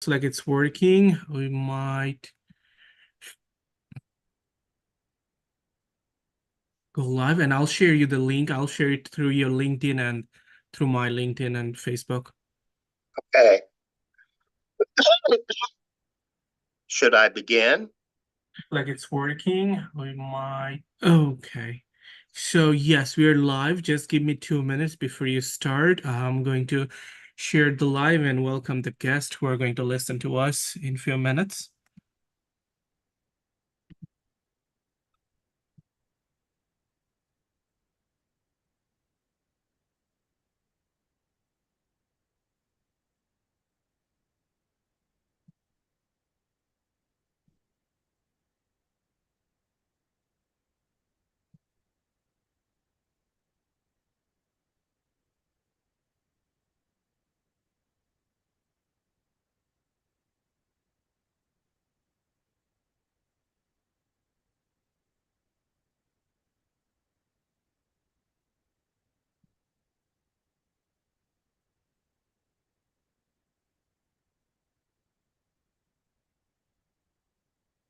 like it's working. We might go live and I'll share you the link. I'll share it through your LinkedIn and through my LinkedIn and Facebook. Okay. Should I begin? Like it's working. We might. Okay. So yes, we are live. Just give me 2 minutes before you start. I'm going to share the live and welcome the guests who are going to listen to us in a few minutes.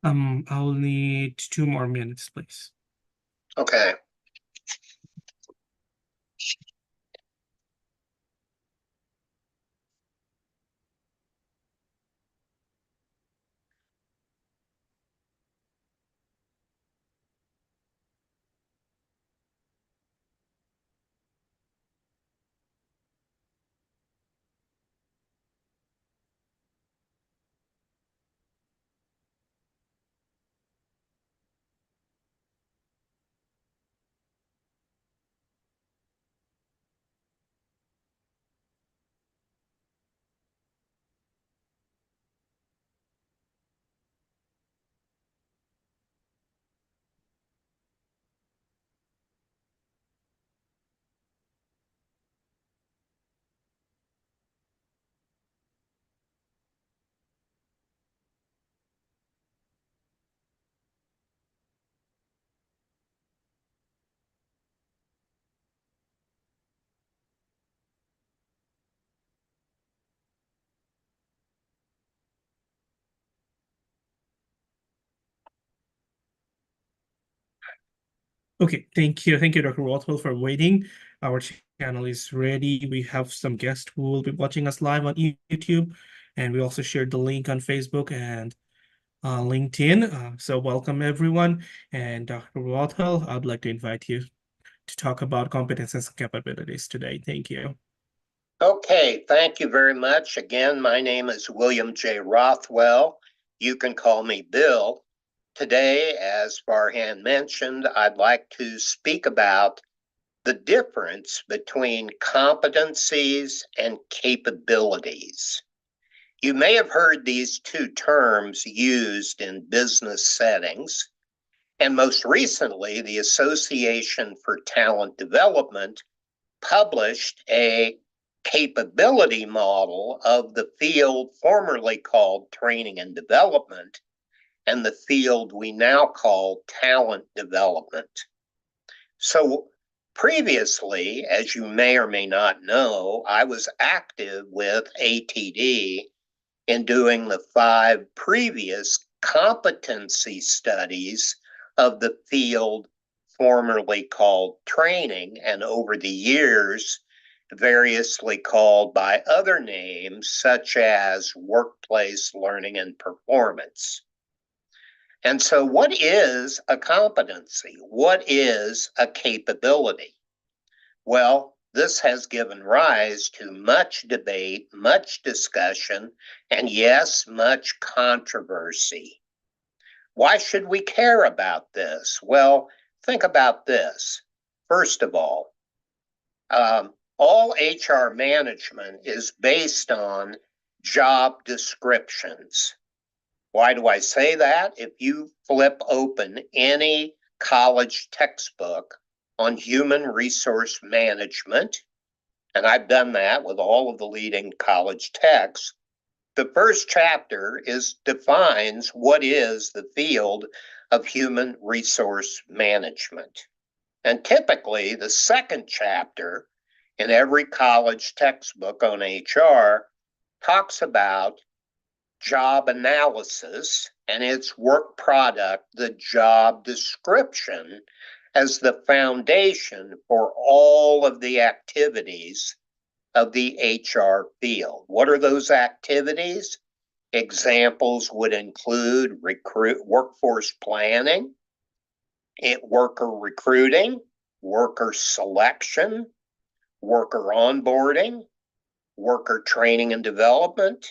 I'll need 2 more minutes, please. Okay. Okay, thank you. Thank you, Dr. Rothwell, for waiting. Our channel is ready. We have some guests who will be watching us live on YouTube, and we also shared the link on Facebook and LinkedIn. So welcome, everyone. And Dr. Rothwell, I'd like to invite you to talk about competencies and capabilities today. Thank you. Okay. Thank you very much. Again, my name is William J. Rothwell. You can call me Bill. Today, as Farhan mentioned, I'd like to speak about the difference between competencies and capabilities. You may have heard these two terms used in business settings, and most recently, the Association for Talent Development published a capability model of the field formerly called training and development and the field we now call talent development. So previously, as you may or may not know, I was active with ATD in doing the 5 previous competency studies of the field formerly called training, and over the years, variously called by other names such as workplace learning and performance. And so, what is a competency? What is a capability? Well, this has given rise to much debate, much discussion, and yes, much controversy. Why should we care about this? Well, think about this. First of all HR management is based on job descriptions. Why do I say that? If you flip open any college textbook on human resource management, and I've done that with all of the leading college texts, the first chapter defines what is the field of human resource management. And typically, the second chapter in every college textbook on HR talks about job analysis and its work product, the job description, as the foundation for all of the activities of the HR field. What are those activities? Examples would include workforce planning, worker recruiting, worker selection, worker onboarding, worker training and development,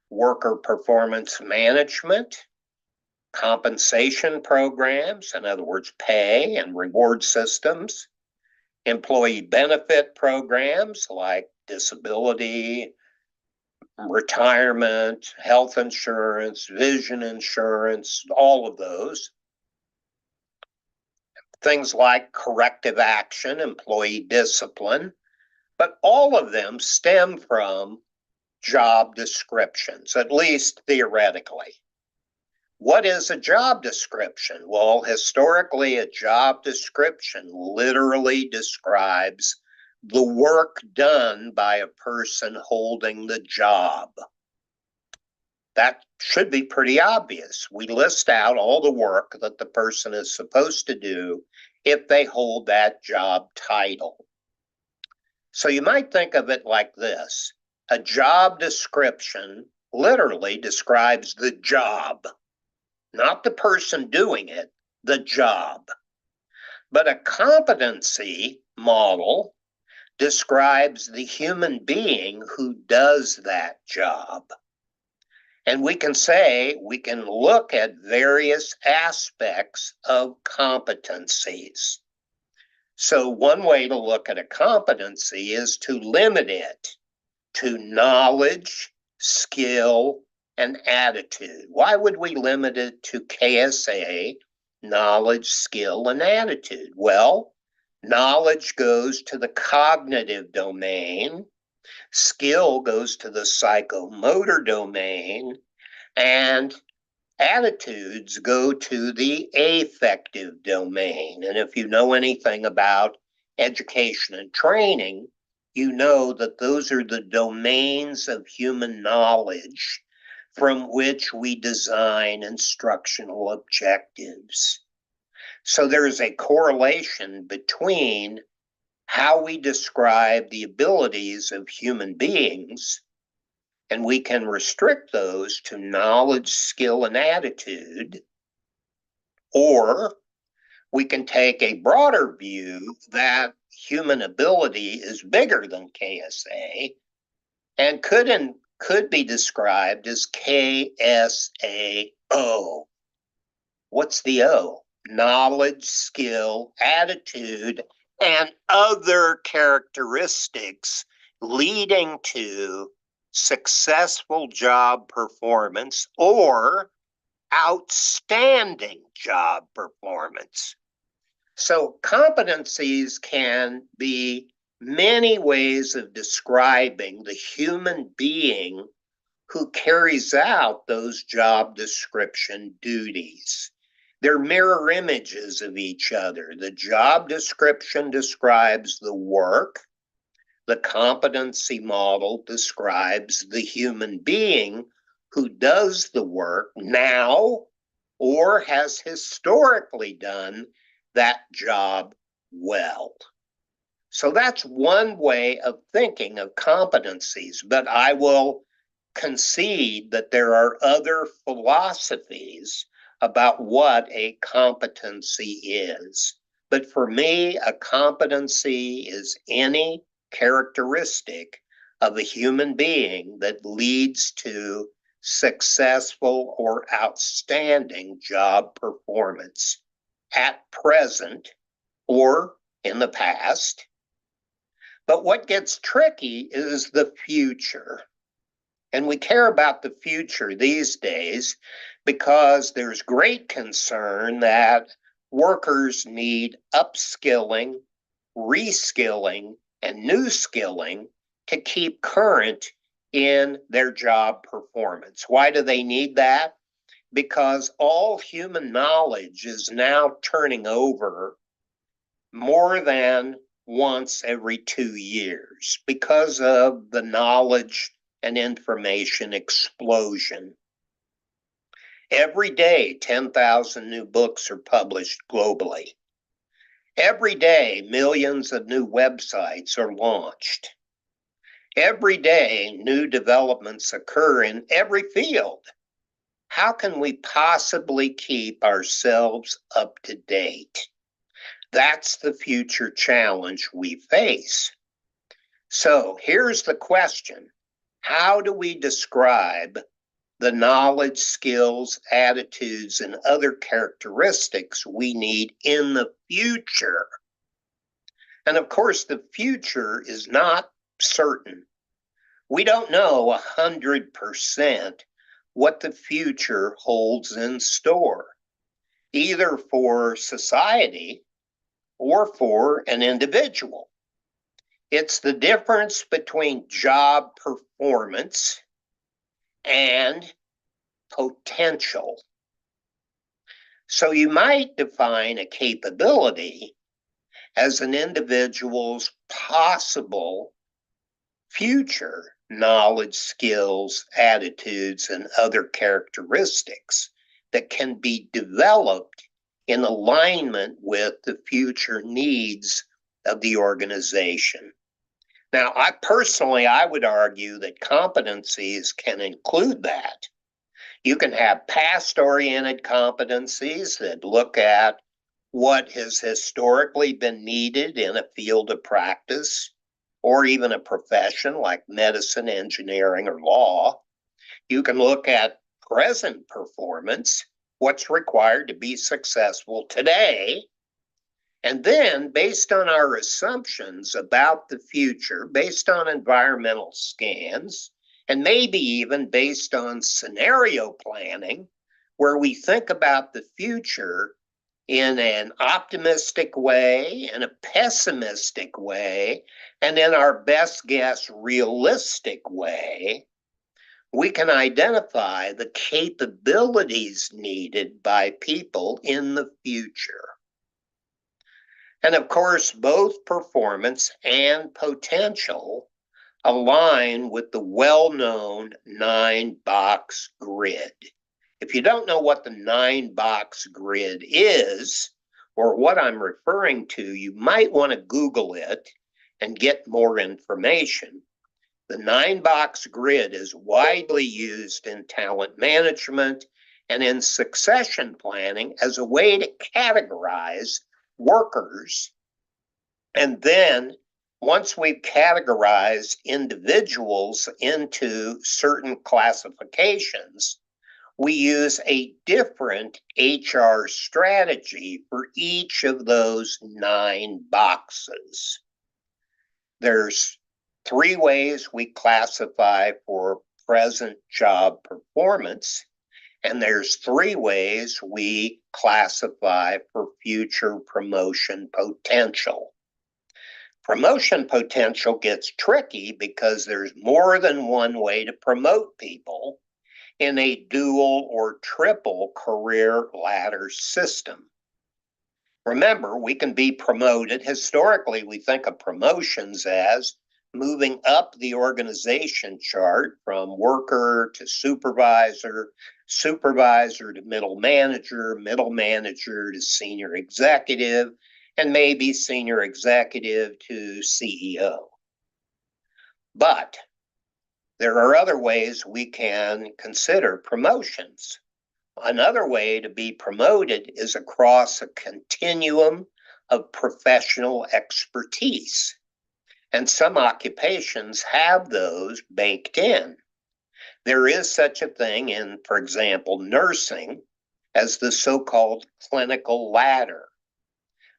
worker performance management, compensation programs, in other words, pay and reward systems, employee benefit programs like disability, retirement, health insurance, vision insurance, all of those. Things like corrective action, employee discipline, but all of them stem from job descriptions, at least theoretically. What is a job description? Well, historically, a job description literally describes the work done by a person holding the job. That should be pretty obvious. We list out all the work that the person is supposed to do if they hold that job title. So you might think of it like this. A job description literally describes the job, not the person doing it, the job. But a competency model describes the human being who does that job. And we can look at various aspects of competencies. So one way to look at a competency is to limit it to knowledge, skill, and attitude. Why would we limit it to KSA, knowledge, skill, and attitude? Well, knowledge goes to the cognitive domain, skill goes to the psychomotor domain, and attitudes go to the affective domain. And if you know anything about education and training, you know that those are the domains of human knowledge from which we design instructional objectives. So there is a correlation between how we describe the abilities of human beings, and we can restrict those to knowledge, skill, and attitude, or we can take a broader view that human ability is bigger than KSA and could be described as KSAO. What's the O? Knowledge, skill, attitude, and other characteristics leading to successful job performance or outstanding job performance. So competencies can be many ways of describing the human being who carries out those job description duties. They're mirror images of each other. The job description describes the work. The competency model describes the human being who does the work now or has historically done that job well. So that's one way of thinking of competencies, but I will concede that there are other philosophies about what a competency is. But for me, a competency is any characteristic of a human being that leads to successful or outstanding job performance at present or in the past. But what gets tricky is the future. And we care about the future these days because there's great concern that workers need upskilling, reskilling, and new skilling to keep current in their job performance. Why do they need that? Because all human knowledge is now turning over more than once every 2 years because of the knowledge and information explosion. Every day, 10,000 new books are published globally. Every day, millions of new websites are launched. Every day, new developments occur in every field. How can we possibly keep ourselves up to date? That's the future challenge we face. So here's the question. How do we describe the knowledge, skills, attitudes, and other characteristics we need in the future? And of course, the future is not certain. We don't know 100% what the future holds in store, either for society or for an individual. It's the difference between job performance and potential. So you might define a capability as an individual's possible future knowledge, skills, attitudes, and other characteristics that can be developed in alignment with the future needs of the organization. Now, I would argue that competencies can include that. You can have past-oriented competencies that look at what has historically been needed in a field of practice or even a profession like medicine, engineering, or law. You can look at present performance, what's required to be successful today. And then, based on our assumptions about the future, based on environmental scans, and maybe even based on scenario planning, where we think about the future in an optimistic way, in a pessimistic way, and in our best guess realistic way, we can identify the capabilities needed by people in the future. And of course, both performance and potential align with the well-known 9-box grid. If you don't know what the 9-box grid is, or what I'm referring to, you might want to Google it and get more information. The 9-box grid is widely used in talent management and in succession planning as a way to categorize workers. And then once we've categorized individuals into certain classifications, we use a different HR strategy for each of those 9 boxes. There's 3 ways we classify for present job performance, and there's 3 ways we classify for future promotion potential. Promotion potential gets tricky because there's more than one way to promote people in a dual or triple career ladder system. Remember, we can be promoted. Historically, we think of promotions as moving up the organization chart from worker to supervisor, supervisor to middle manager to senior executive, and maybe senior executive to CEO. But there are other ways we can consider promotions. Another way to be promoted is across a continuum of professional expertise. And some occupations have those baked in. There is such a thing in, for example, nursing as the so-called clinical ladder.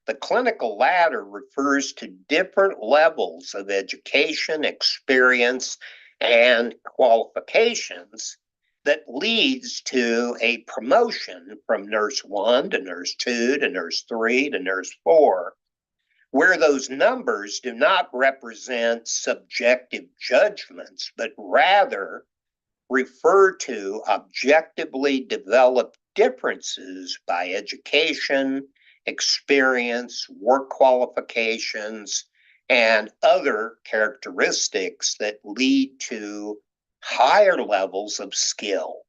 The clinical ladder refers to different levels of education, experience, and qualifications that leads to a promotion from nurse 1 to nurse 2 to nurse 3 to nurse 4, where those numbers do not represent subjective judgments, but rather refer to objectively developed differences by education, experience, work qualifications, and other characteristics that lead to higher levels of skill.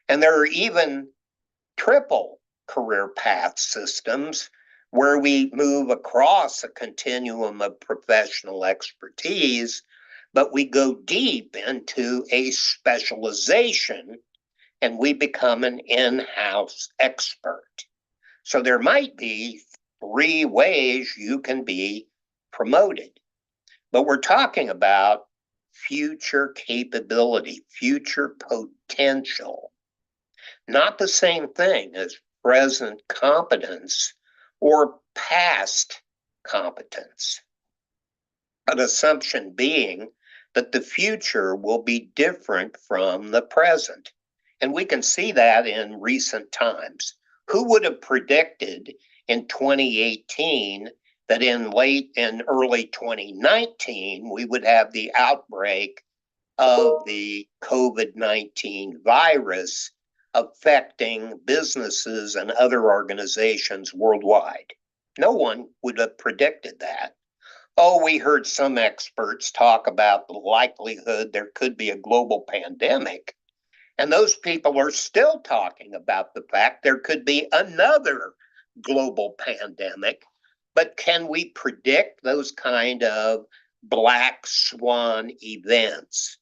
And there are even triple career path systems where we move across a continuum of professional expertise, but we go deep into a specialization and we become an in-house expert. So there might be 3 ways you can be promoted, but we're talking about future capability, future potential, not the same thing as present competence or past competence. An assumption being that the future will be different from the present. And we can see that in recent times. Who would have predicted in 2018 that in early 2019, we would have the outbreak of the COVID-19 virus affecting businesses and other organizations worldwide? No one would have predicted that. Oh, we heard some experts talk about the likelihood there could be a global pandemic. And those people are still talking about the fact there could be another global pandemic. But can we predict those kind of black swan events?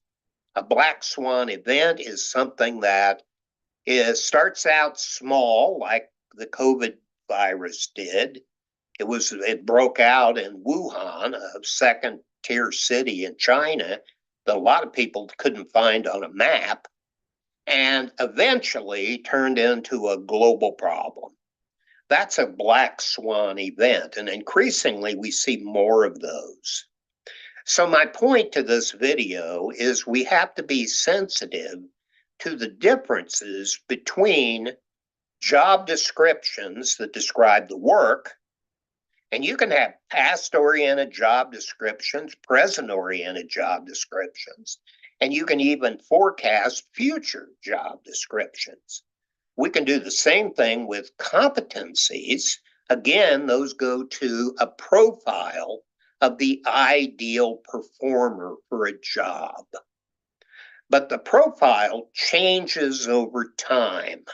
A black swan event is something that starts out small, like the COVID virus did. It broke out in Wuhan, a second tier city in China that a lot of people couldn't find on a map, and eventually turned into a global problem. That's a black swan event, and increasingly we see more of those. So my point to this video is we have to be sensitive to the differences between job descriptions that describe the work. And you can have past-oriented job descriptions, present-oriented job descriptions, and you can even forecast future job descriptions. We can do the same thing with competencies. Again, those go to a profile of the ideal performer for a job. But the profile changes over time.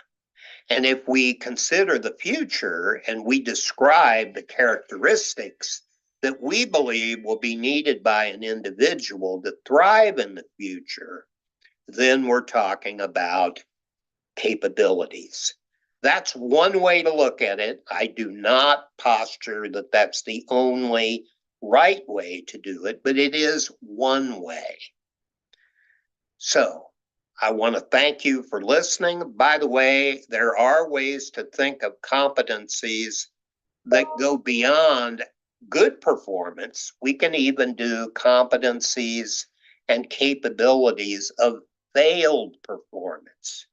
And if we consider the future and we describe the characteristics that we believe will be needed by an individual to thrive in the future, then we're talking about capabilities. That's one way to look at it. I do not posture that that's the only right way to do it, but it is one way. So I want to thank you for listening. By the way, there are ways to think of competencies that go beyond good performance. We can even do competencies and capabilities of failed performance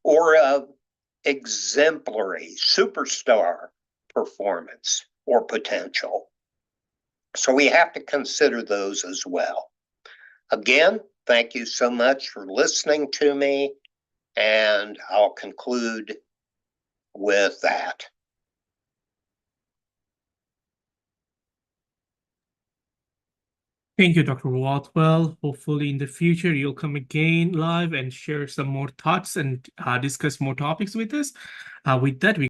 or of exemplary superstar performance or potential. So we have to consider those as well. Again, thank you so much for listening to me, and I'll conclude with that. Thank you, Dr. Rothwell. Hopefully in the future you'll come again live and share some more thoughts and discuss more topics with us. With that, we